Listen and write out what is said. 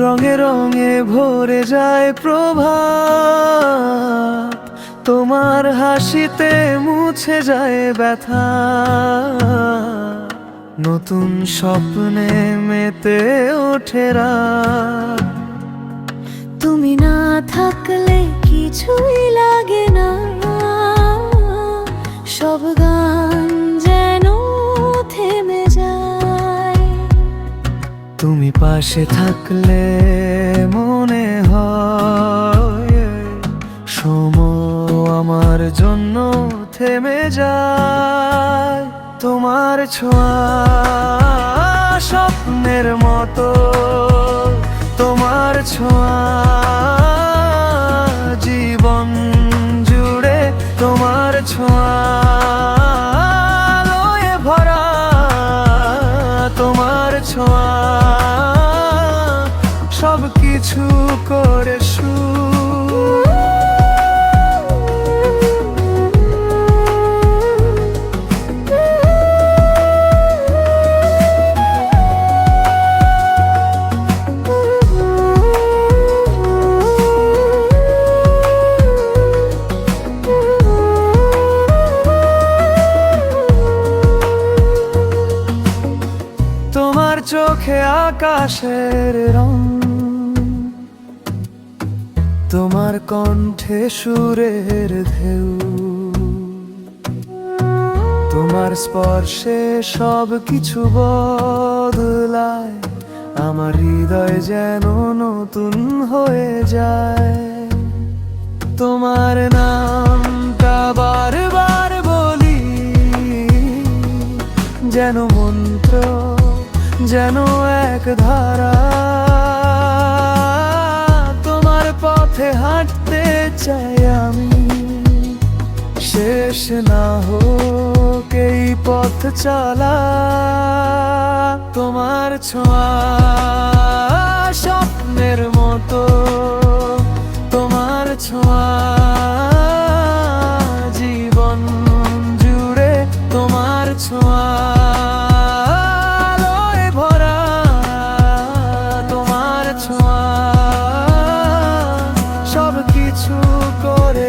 রঙে রঙে ভরে যায় প্রভাত, তোমার হাসিতে মুছে যায় ব্যথা। নতুন স্বপ্নে মেতে ওঠে রাত। তুমি না থাকলে কিছুই লাগে না, সব গান যেন থেমে যায়। তুমি পাশে থাকলে মনে হয় সময় আমার জন্য থেমে যায়। তোমার ছোঁয়া স্বপ্নের মতো, তোমার ছোঁয়া জীবন জুড়ে, তোমার ছোঁয়া আলোয় ভরা, তোমার ছোঁয়া সব কিছু করে তোমার চোখে আকাশের রং, তোমার কণ্ঠে সুরের ঢেউ, তোমার স্পর্শে সব কিছু বদলায়। আমার হৃদয় যেন নতুন হয়ে যায়। তোমার নামটা বারবার বলি, যেন মন্ত্র, যেন এক ধারা। তোমার পথে হাঁটতে চাই আমি, শেষ না হোক এই পথ চলা। তোমার ছোঁয়া স্বপ্নের মতো, তোমার ছোঁয়া জীবন জুড়ে, তোমার ছোঁয়া আলোয় ভরা, তোমার ছোঁয়া সব কিছু করে